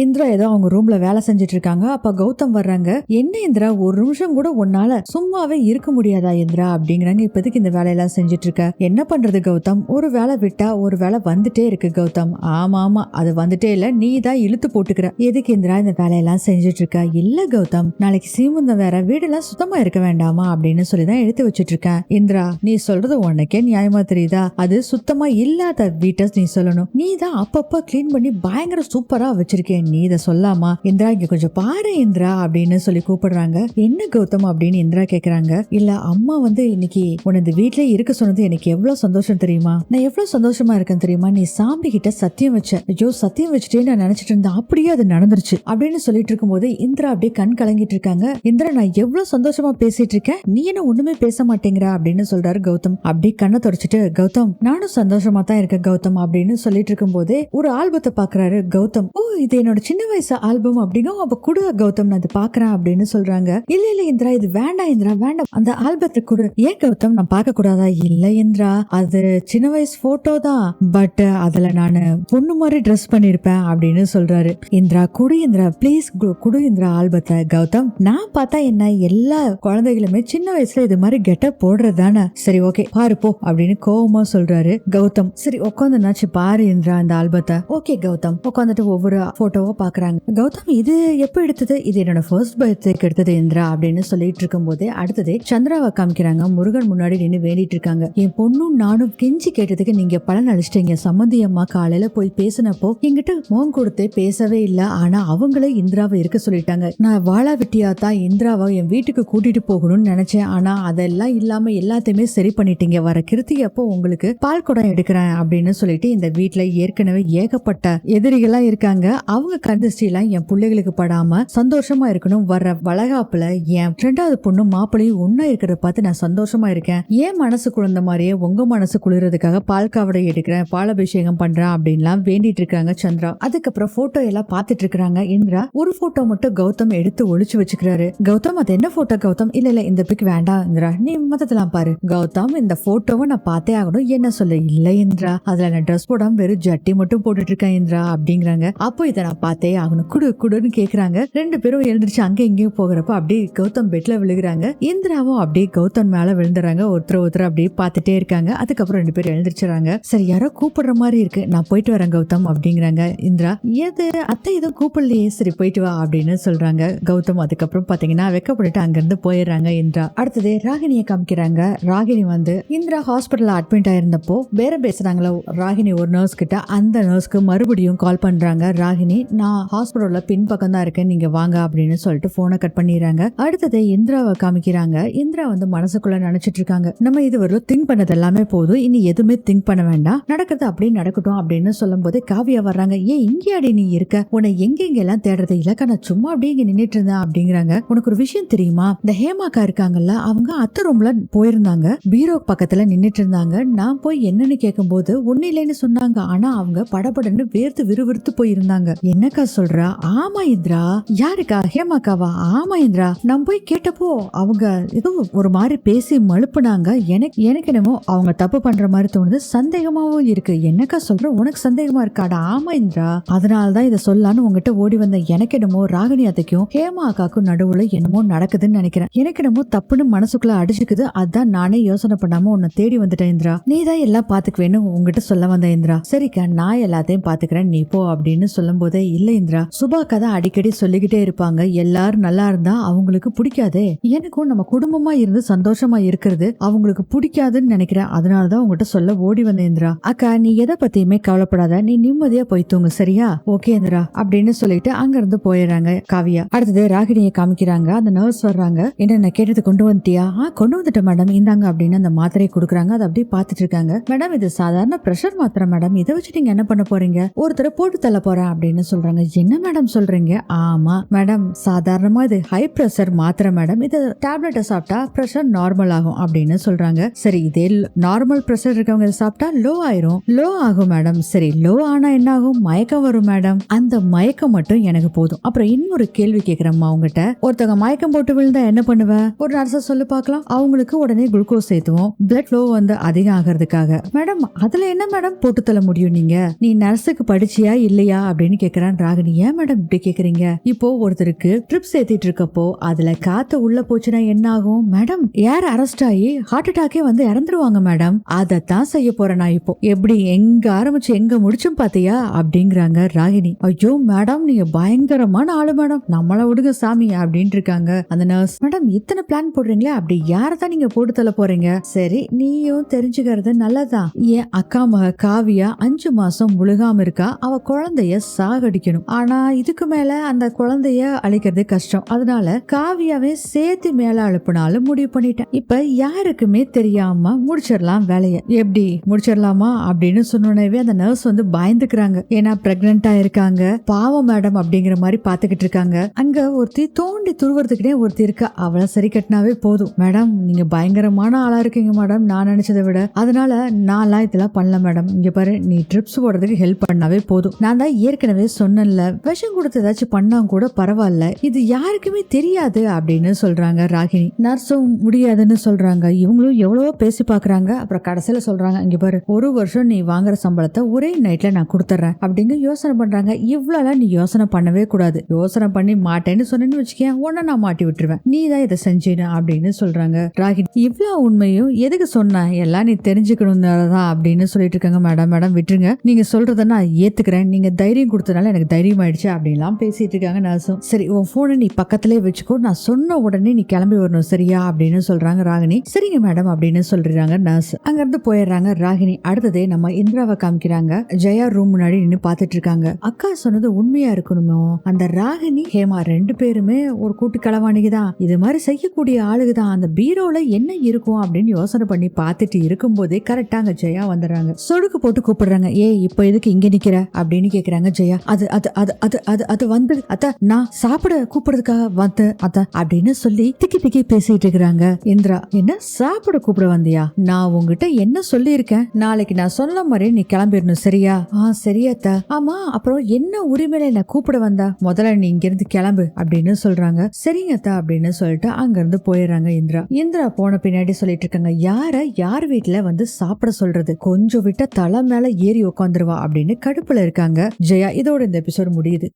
இந்திரா ஏதோ அவங்க ரூம்ல வேலை செஞ்சுட்டு இருக்காங்க. அப்ப கௌதம் வர்றாங்க. என்ன இந்திரா, ஒரு நிமிஷம் கூட உன்னால சும்மாவே இருக்க முடியாதா இந்திரா அப்படிங்கிறாங்க. இப்போதைக்கு இந்த வேலையெல்லாம் செஞ்சுட்டு இருக்க, என்ன பண்றது கௌதம், ஒரு வேலை விட்டா ஒரு வேலை வந்துட்டே இருக்கு கௌதம். ஆமா ஆமா, அது வந்துட்டே இல்ல, நீ தான் இழுத்து போட்டுக்கிற. எதுக்கு இந்திரா இந்த வேலையெல்லாம் செஞ்சுட்டு இருக்க? இல்ல கௌதம், நாளைக்கு சீமந்தம் வேற, வீடெல்லாம் சுத்தமா இருக்க வேண்டாமா அப்படின்னு சொல்லிதான் எடுத்து வச்சுட்டு இருக்கேன். இந்திரா, நீ சொல்றது உனக்கே நியாயமா தெரியுதா? அது சுத்தமா இல்லாத வீட்டை நீ சொல்லணும். நீ தான் அப்பப்ப கிளீன் பண்ணி பயங்கர சூப்பரா வச்சிருக்கேன், நீ இதை சொல்லாமா? இந்திரா இங்க கொஞ்சம் பாரு இந்திரா அப்படின்னு சொல்லி கூப்பிடுறாங்க. என்ன கௌதம் அப்படின்னு இந்திரா கேக்குறாங்க. இல்ல அம்மா இன்னைக்கு உன்னை இந்த வீட்லயே இருக்க சொன்னது எனக்கு எவ்வளவு சந்தோஷம் தெரியுமா? நான் எவ்வளவு சந்தோஷமா இருக்கேன் தெரியுமா? நீ சாமி கிட்ட சத்தியம் வச்ச. ஐயோ சத்தியம் வச்சுட்டே நான் நினைச்சிட்டு இருந்தேன், அப்படியே அது நடந்துருச்சு அப்படின்னு சொல்லிட்டு இருக்கும் போது இந்திரா அப்படியே கண் கலங்கிட்டு இருக்காங்க. இந்திரா, நான் எவ்வளவு சந்தோஷமா பேசிட்டு இருக்கேன், நீ என்ன ஒண்ணுமே பேச மாட்டேங்கிற அப்படின்னு சொல்றாரு கௌதம். அப்படி கண்ணை தொடச்சிட்டு, கௌதம் நானும் சந்தோஷமா தான் இருக்கேன் கௌதம் அப்படின்னு சொல்லிட்டு இருக்கும் போதே ஒரு ஆல்பத்தை பாக்குறாரு கௌதம். ஓ, இது என்னோட சின்ன வயசு ஆல்பம் அப்படிங்க, அப்ப குடு கௌதம், நான் அது பாக்குறேன் அப்படின்னு சொல்றாங்க. இல்ல இல்ல இந்திரா, இது வேண்டாம் இந்திரா, வேண்டாம், அந்த ஆல்பத்தை குடு. ஏன் கௌதம், நான் பார்க்க கூடாதா? இல்ல இந்திரா, அது சின்ன வயசு போட்டோ தான், பட் அதுல நானு பொண்ணு மாதிரி ட்ரெஸ் பண்ணிருப்பேன் அப்படின்னு சொல்றாரு. இந்திரா குடு இந்திரா, பிளீஸ் குடு இந்திரா ஆல்பத்தை. கௌதம், நான் பார்த்தா என்ன, எல்லா குழந்தைகளுமே சின்ன வயசுல இது மாதிரி கெட்டப் போடுறதானே. சரி ஓகே பாரு போ அப்படின்னு கோவமா சொல்றாரு கௌதம். சரி உட்காந்துனாச்சு பாரு இந்திரா அந்த ஆல்பத்தை. ஓகே கௌதம் உட்காந்துட்டு ஒவ்வொரு போட்டோவா பாக்குறாங்க. கௌதம், இது எப்ப எடுத்தது? இது என்னோட ஃபர்ஸ்ட் பர்த்டேக்கு எடுத்தது இந்திரா அப்படின்னு சொல்லிட்டு இருக்கும் போதே அடுத்ததே சந்திராவை காமிக்கிறாங்க. முருகன் முன்னாடி நின்று வேண்டிட்டு இருக்காங்க. என் பொண்ணும் நானும் கெஞ்சி கேட்டதுக்கு நீங்க பலன் அடிச்சிட்டீங்க. சம்மந்தி அம்மா காலையில போய் பேசினப்போ என்கிட்ட மோகம் கொடுத்து பேசவே இல்ல, ஆனா அவங்களே இந்திராவை இருக்க சொல்லிட்டாங்க. நான் வாழா விட்டியா தான் இந்திராவை என் வீட்டுக்கு கூட்டிட்டு போகணும்னு நினைச்சேன், ஆனா அதெல்லாம் இல்லாம எல்லாத்தையுமே சரி பண்ணிட்டீங்க. வர கிருத்திகை அப்போ உங்களுக்கு பால் குடம் எடுக்கிறேன் அப்படின்னு சொல்லிட்டு இந்த வீட்டுல ஏற்கனவே ஏகப்பட்ட எதிரிகளா இருக்காங்க. அவங்க கந்திஷ்டி எல்லாம் என் பிள்ளைகளுக்கு படாம சந்தோஷமா இருக்கணும். வர வளகாப்புல என் ரெண்டாவது பொண்ணு மாப்பிள்ளையும் ஒன்னா இருக்கிறத பார்த்து நான் சந்தோஷமா இருக்கேன். ஏன் மனசு குளிர்ந்த மாதிரியே உங்க மனசு குளிர்றதுக்காக பால் காவடை எடுக்கிறேன், பாலாபிஷேகம் பண்றேன் அப்படின்லாம் வேண்டிட்டு இருக்காங்க சந்திரா. அதுக்கப்புறம் போட்டோ எல்லாம் பாத்துட்டு இருக்காங்க. இந்திரா ஒரு போட்டோ மட்டும் கௌதம் எடுத்து ஒளிச்சு வச்சுக்கிறாரு. கௌதம், அது என்ன போட்டோ கௌதம்? இல்ல இல்ல இந்த பிக் வேண்டாம் இந்திரா, நீ மத்ததெல்லாம் பாரு. கௌதம், இந்த போட்டோவை நான் பார்த்தே ஆகணும், என்ன சொல்ல? இல்ல இந்திரா, அதுல நான் ட்ரெஸ் போடாம வெறும் ஜட்டி மட்டும் போட்டுட்டு இருக்கேன் இந்திரா அப்படிங்கிறாங்க. அப்போ இதை நான் பார்த்தே ஆகணும், குடு குடுன்னு கேக்குறாங்க. ரெண்டு பேரும் எழுந்திரிச்சு அங்க எங்கேயும் போகிறப்ப அப்படியே கௌதம் பெட்ல விழுகிறாங்க. இந்திராவும் அப்படியே கௌதம் மேல விழுந்துறாங்க. ஒருத்தர் அப்படியே பார்த்துட்டே இருக்காங்க. அதுக்கப்புறம் ரெண்டு பேரும் எழுந்திரிச்சுறாங்க. சரி யாரோ கூப்பிடுற மாதிரி இருக்கு, நான் போயிட்டு வரேன் கௌதம் அப்படிங்கிறாங்க. இந்திரா, ஏது அத்தை எதுவும் கூப்பிடலையே, சரி போயிட்டு வா அப்படின்னு சொல்றாங்க கௌதம். அதுக்கப்புறம் பாத்தீங்கன்னா வெக்கப்பட்டு அங்கிருந்து போயிடுறாங்க இந்திரா. அடுத்தது ராகினியை காமிக்கிறாங்க. ராகினி இந்திரா ஹாஸ்பிட்டல்ல அட்மிட் ஆயிருந்தப்போ வேற பேசுறாங்களா ராகினி ஒரு நர்ஸ் கிட்ட. அந்த நர்ஸ்க்கு மறுபடியும் கால் பண்றாங்க. ராகினி, நான் ஹாஸ்பிட்டல்ல பின்பக்கம் தான் இருக்கேன், நீங்க வாங்க அப்படின்னு சொல்லிட்டு போனை கட் பண்ணிடுறாங்க. அடுத்தது இந்திராவை காமிக்கிறாங்க. இந்திரா மனசுக்குள்ள நினைச்சிட்டு இருக்காங்க, நம்ம இதுவரை திங்க் பண்ணது எல்லாமே போதும், இனி எதுவுமே திங்க் பண்ண வேண்டாம், நடக்கிறது அப்படியே நடக்கட்டும் அப்படின்னு சொல்லும் போது காவியா வர்றாங்க. ஏன் இங்கேயாடி நீ இருக்க, உன்னை எங்க எல்லாம் தேடுறது? இல்லக்கா, நான் சும்மா அப்படியே இங்க நின்னுட்டு இருந்தேன் அப்படிங்கிறாங்க. உனக்கு ஒரு விஷயம் தெரியுமா, இந்த ஹேமாக்கா இருக்காங்கல்ல, அவங்க அத்தை ரூம்ல போயிருந்தாங்க, பீரோ பக்கத்துல நின்னுட்டு இருந்தாங்க. நான் போய் என்னன்னு கேட்கும் போது ஒண்ணு இல்லைன்னு சொன்னாங்க, ஆனா அவங்க படபடன்னு வேர்த்து விறுவிறுத்து போயிருந்தாங்க. என்னக்கா சொல்ற? ஆமா இந்திரா. யாருக்கா? ஹேமாக்காவா? ஆமா இந்திரா, நான் போய் கேட்டப்போ அவங்க ஏதோ ஒரு மாதிரி பேசி மழுப்புனாங்க. எனக்கு என்னமோ அவங்க தப்பு பண்ற மாதிரி தோணுது, சந்தேகமாவும் இருக்கு. என்னக்கா சொல்ற, உனக்கு சந்தேகமா இருக்காடா? ஆமா இந்திரா, அதனாலதான் இதை சொல்லலான்னு உங்ககிட்ட ஓடி வந்த. எனக்கு என்னமோ ராகினி அத்தைக்கும் ஹேமா அக்காக்கும் நடுவுல என்னமோ நடக்குதுன்னு நினைக்கிறேன். எனக்கு என்னமோ தப்புன்னு மனசுக்குள்ள அடிச்சுக்குது, அதான் நானே யோசனை பண்ணாம உன்னை தேடி வந்துட்டேன் இந்திரா. நீ தான் எல்லாம் பாத்துக்குவேன்னு உங்ககிட்ட சொல்ல வந்த இந்திரா. சரிக்கா, நான் எல்லாத்தையும் பாத்துக்கிறேன், நீ போ அப்படின்னு சொல்லும் போதே, இல்ல இந்திரா, சுபாக்கா தான் அடிக்கடி சொல்லிக்கிட்டே இருப்பாங்க, எல்லாரும் நல்லா இருந்தா அவங்களுக்கு பிடிக்காதே, எனக்கும் நம்ம குடும்பமா இருந்து சந்தோஷமா இருக்கிறது அவங்களுக்கு பிடிக்காதுன்னு நினைக்கிறேன், அதனாலதான் உங்ககிட்ட சொல்ல ஓடி வந்த இந்திரா. அக்கா, நீ எதை பத்தியுமே கவலைப்படாத, நீ நிம்மதியா போய் தூங்கு, சரியா? ஓகே இந்திரா அப்படின்னு சொல்லிட்டு அங்க இருந்து போயிடுறாங்க காவியா. அடுத்தது ராகினியை காமிக்கிறாங்க. அந்த நர்ஸ் வர்றாங்க. என்ன கேட்டது கொண்டு வந்துட்டியா? கொண்டு வந்துட்டேன் மேடம், இந்தாங்க அப்படின்னு அந்த மாத்திரையை கொடுக்குறாங்க. அதை அப்படியே பாத்துட்டு இருக்காங்க. மேடம், இது சாதாரண பிரஷர் மாத்திரை மேடம், இதை வச்சு நீங்க என்ன பண்ண போறீங்க? ஒருத்தரை போட்டு தள்ள போறேன் அப்படின்னு சொல்றாங்க. என்ன மேடம் சொல்றீங்க? ஆமா மேடம், சாதாரணமா இது ஹை பிரஷர் மாத்திரை மேடம், இது டேப்லெட்டை சாப்பிட்டா பிரஷர் நார்மல் ஆகும் அப்படின்னு சொல்றாங்க. சரி, இதே நார்மல் பிரஷர் இருக்கவங்க சாப்பிட்டா லோ ஆயிரும். லோ ஆகும் மேடம். சரி, லோ ஆனா என்ன ஆகும்? மயக்கம் வரும் மேடம். அந்த மயக்கம் மட்டும் எனக்கு போதும். அப்புறம் இன்னொரு கேள்வி கேக்குறேம்மா உங்ககிட்ட, ஒருத்தவங்க மயக்கம் போட்டு விழுந்தா என்ன பண்ணுவ? ஒரு நர்ஸ சொல்லு பாக்கலாம். அவங்களுக்கு உடனே குளுக்கோஸ் சேர்த்துவோம், பிளட் ஃப்ளோ அதிகம் ஆகிறதுக்காக. மேடம், அதுல என்ன மேடம் போட்டு தள்ள முடியும்? நீங்க நீ நர்ஸுக்கு படிச்சியா இல்லையா அப்படின்னு கேக்குற. கேக்குறான் ராகினி. ஏன் மேடம் இப்படி கேக்குறீங்க? இப்போ ஒருத்தருக்கு ட்ரிப்ஸ் ஏத்திட்டு இருக்கப்போ அதுல காத்து உள்ள போச்சுன்னா என்ன ஆகும் மேடம்? ஏர் அரெஸ்ட் ஆகி ஹார்ட் அட்டாக்கே வந்து இறந்துருவாங்க மேடம். அதத்தான் செய்ய போறேன் நான் இப்போ. எப்படி எங்க ஆரம்பிச்சு எங்க முடிச்சும் பாத்தியா அப்படிங்கிறாங்க ராகினி. ஐயோ மேடம் நீங்க பயங்கரமான ஆளு மேடம், நம்மள விடுங்க சாமி அப்படின்னு இருக்காங்க அந்த நர்ஸ். மேடம் இத்தனை பிளான் போடுறீங்களே, அப்படி யாரதான் நீங்க போட்டு தள்ள போறீங்க? சரி நீயும் தெரிஞ்சுக்கிறது நல்லதான். என் அக்கா மக காவியா 5 மாசம் முழுகாம இருக்கா. அவ குழந்தைய சாகடிக்கணும். ஆனா இதுக்கு மேல அந்த குழந்தைய அழிக்கிறது கஷ்டம். அதனால காவியாவே சேர்த்து மேல அழுப்பினாலும் முடிவு பண்ணிட்டேன். இப்ப யாருக்குமே தெரியாம முடிச்சிடலாம் வேலைய. எப்படி முடிச்சிடலாமா அப்படின்னு சொன்னோடனே அந்த நர்ஸ் வந்து பயந்துக்கிறாங்க. ஏன்னா பிரெக்னெண்டா இருக்காங்க, பாவம் மேடம் அப்படிங்கிற மாதிரி பாத்துக்கிட்டு இருக்காங்க. அங்க ஒருத்தி தோண்டி துருவறதுக்குனே ஒருத்தி இருக்கா. அவளை சரி கட்டினாவே போதும். மேடம் நீங்க பயங்கரமான ஆளா இருக்கீங்க மேடம், நான் நினைச்சதை விட. அதனால நான்லாம் இதெல்லாம் பண்ணல மேடம். இங்க பாரு, நீ ட்ரிப்ஸ் போடுறதுக்கு ஹெல்ப் பண்ணாவே போதும். நான் தான் ஏற்கனவே சொன்னேன்ல, விஷம் கொடுத்து ஏதாச்சும் பண்ணா கூட பரவாயில்ல, இது யாருக்குமே தெரியாது அப்படின்னு சொல்றாங்க ராகினி. நர்ஸும் முடியாதுன்னு சொல்றாங்க. இவங்களும் எவ்வளவோ பேசி பாக்குறாங்க. அப்புறம் கடைசியில சொல்றாங்க, இங்க பாரு, 1 வருஷம் நீ வாங்குற சம்பளத்தை ஒரே நைட்ல நான் கொடுத்துறேன் அப்படிங்க யோசனை பண்றாங்க. இவ்வளவு நீ யோசனை பண்ணவே கூடாது. யோசனை பண்ணி மாட்டேன்னு சொன்னேன்னு வச்சுக்கேன், உன்ன நான் மாட்டி விட்டுருவேன். நீ தான் இதை செஞ்சின அப்படின்னு சொல்றாங்க ராகினி. இவ்வளவு உண்மையும் எதுக்கு சொன்ன, எல்லாம் நீ தெரிஞ்சுக்கணும்தான் அப்படின்னு சொல்லிட்டு இருக்காங்க. மேடம் மேடம் விட்டுருங்க, நீங்க சொல்றத நான் ஏத்துக்கிறேன், நீங்க தைரியம் கொடுத்தனால எனக்கு தைரியம் ஆயிடுச்சு அப்படின்லாம் பேசிட்டு இருக்காங்க நர்ஸும். சரி உன் போனை நீ பக்கத்திலே வச்சுக்கோ, நான் சொன்ன உடனே நீ கிளம்பி வரணும் சரியா அப்படின்னு சொல்றாங்க ராகினி. சரிங்க மேடம் அப்படின்னு சொல்றாங்க நர்ஸ். அங்க இருந்து போயிடுறாங்க ராகினி. அடுத்ததே நம்ம இந்திராவை காமிக்கிறாங்க. ஜெயா ரூம் முன்னாடி நின்று பாத்துட்டு இருக்காங்க. அக்கா சொன்னது உண்மையா இருக்கணுமோ, அந்த ராகினி ஹேமா 2 பேருமே ஒரு கூட்டு களவாணிக்குதான், இது மாதிரி செய்யக்கூடிய ஆளுக்குதான். அந்த பீரோல என்ன இருக்கும் அப்படின்னு யோசனை பண்ணி பாத்துட்டு இருக்கும் போதே கரெக்டா அங்க ஜெயா வந்துடுறாங்க. சொடுக்கு போட்டு கூப்பிடுறாங்க. ஏ இப்ப எதுக்கு இங்க நிக்கிற அப்படின்னு கேக்குறாங்க ஜெயா. அது அது அது அது அது அது வந்து அத்த நான் சாப்பிட கூப்பிடுறதுக்காக வந்து அத்த அப்படின்னு சொல்லி திக்கி திக்கி பேசிட்டு இருக்கிறாங்க. இந்திரா, என்ன சாப்பிட கூப்பிட வந்தியா? நான் உங்ககிட்ட என்ன சொல்லி இருக்கேன், நாளைக்கு நான் சொன்ன மாதிரி நீ கிளம்பிடணும் சரியா? சரியாத்தா. ஆமா அப்புறம் என்ன உரிமையில என்ன கூப்பிட வந்தா? முதல்ல நீ இங்க இருந்து கிளம்பு அப்படின்னு சொல்றாங்க. சரிங்கத்தா அப்படின்னு சொல்லிட்டு அங்க இருந்து போயிடுறாங்க இந்திரா. இந்திரா போன பின்னாடி சொல்லிட்டு இருக்காங்க, யார் வீட்டுல வந்து சாப்பிட சொல்றது, கொஞ்சம் விட்ட தலை மேல ஏறி உட்காந்துருவா அப்படின்னு கடுப்புல இருக்காங்க ஜெயா. இதோட இந்த எபிசோட் முடியுது.